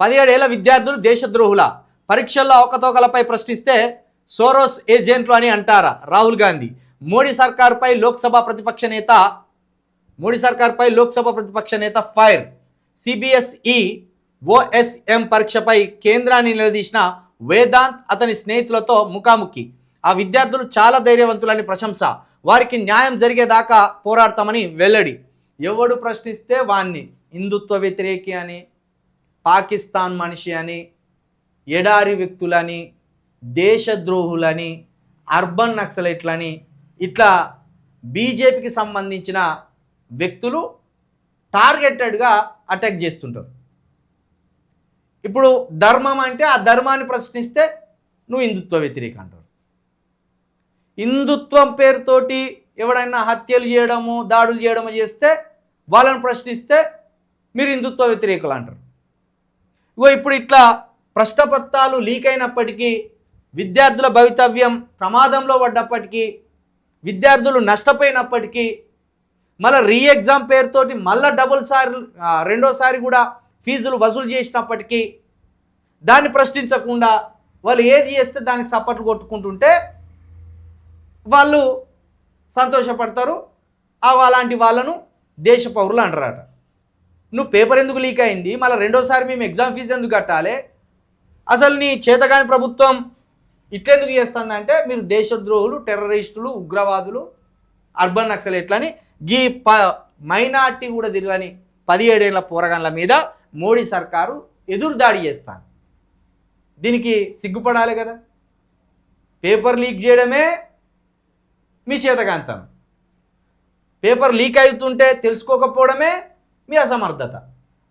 17 ఏళ్ల విద్యార్థులు దేశద్రోహుల పరీక్షల్లో అవకతవకలపై ప్రశ్నిస్తే సోరోస్ ఏజెంట్లు అని అంటారా రాహుల్ గాంధీ. మోడీ సర్కార్పై లోక్సభ ప్రతిపక్ష నేత ఫైర్. సిబిఎస్ఈ ఓఎస్ఎం పరీక్షపై కేంద్రాన్ని నిలదీసిన వేదాంత్ అతని స్నేహితులతో ముఖాముఖి. ఆ విద్యార్థులు చాలా ధైర్యవంతులని ప్రశంస. వారికి న్యాయం జరిగేదాకా పోరాడతామని వెల్లడి. ఎవడు ప్రశ్నిస్తే వాణ్ణి హిందుత్వ వ్యతిరేకి అని, పాకిస్తాన్ మనిషి అని, ఎడారి వ్యక్తులని, దేశద్రోహులని, అర్బన్ నక్సలైట్లని, ఇట్లా బీజేపీకి సంబంధించిన వ్యక్తులు టార్గెటెడ్గా అటాక్ చేస్తుంటారు. ఇప్పుడు ధర్మం అంటే ఆ ధర్మాన్ని ప్రశ్నిస్తే నువ్వు హిందుత్వ వ్యతిరేక అంటారు. హిందుత్వం పేరుతోటి ఎవడైనా హత్యలు చేయడము, దాడులు చేయడము చేస్తే వాళ్ళని ప్రశ్నిస్తే మీరు హిందుత్వ వ్యతిరేకులు అంటారు. ఇప్పుడు ఇట్లా ప్రశ్నపత్రాలు లీక్ అయినప్పటికీ, విద్యార్థుల భవితవ్యం ప్రమాదంలో పడ్డప్పటికీ, విద్యార్థులు నష్టపోయినప్పటికీ, మళ్ళీ రీ ఎగ్జామ్ పేరుతోటి మళ్ళీ రెండోసారి కూడా ఫీజులు వసూలు చేసినప్పటికీ దాన్ని ప్రశ్నించకుండా వాళ్ళు ఏది చేస్తే దానికి సపోర్ట్ కొట్టుకుంటుంటే వాళ్ళు సంతోషపడతారు. అలాంటి వాళ్ళను దేశ పౌరులు అంటారట. నువ్వు పేపర్ ఎందుకు లీక్ అయింది, మళ్ళీ రెండోసారి మేము ఎగ్జామ్ ఫీజు ఎందుకు కట్టాలి, అసలు నీ చేతగాని ప్రభుత్వం ఇట్లెందుకు చేస్తుందంటే మీరు దేశద్రోహులు, టెర్రరిస్టులు, ఉగ్రవాదులు, అర్బన్ నక్సలైట్లని ఈ మైనార్టీ కూడా తిరగని 17 ఏళ్ల పోరగాన్ల మీద మోడీ సర్కారు ఎదురుదాడి చేస్తాను. దీనికి సిగ్గుపడాలి కదా. పేపర్ లీక్ చేయడమే మీ చేతకాంతం, పేపర్ లీక్ అవుతుంటే తెలుసుకోకపోవడమే మీ అసమర్థత,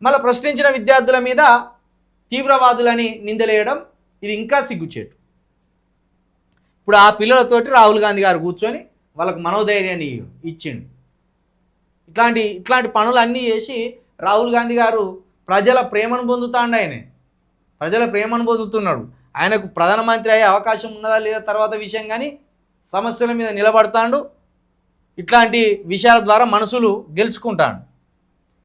మళ్ళీ ప్రశ్నించిన విద్యార్థుల మీద తీవ్రవాదులని నిందలేయడం ఇది ఇంకా సిగ్గుచేటు. ఇప్పుడు ఆ పిల్లలతోటి రాహుల్ గాంధీ గారు కూర్చొని వాళ్ళకు మనోధైర్యాన్ని ఇచ్చిండు. ఇట్లాంటి పనులన్నీ చేసి రాహుల్ గాంధీ గారు ప్రజల ప్రేమను పొందుతాడు. ప్రజల ప్రేమను పొందుతున్నాడు. ఆయనకు ప్రధానమంత్రి అయ్యే అవకాశం ఉన్నదా లేదా తర్వాత విషయం, కానీ సమస్యల మీద నిలబడతాడు. ఇట్లాంటి విషయాల ద్వారా మనసులు గెలుచుకుంటాడు.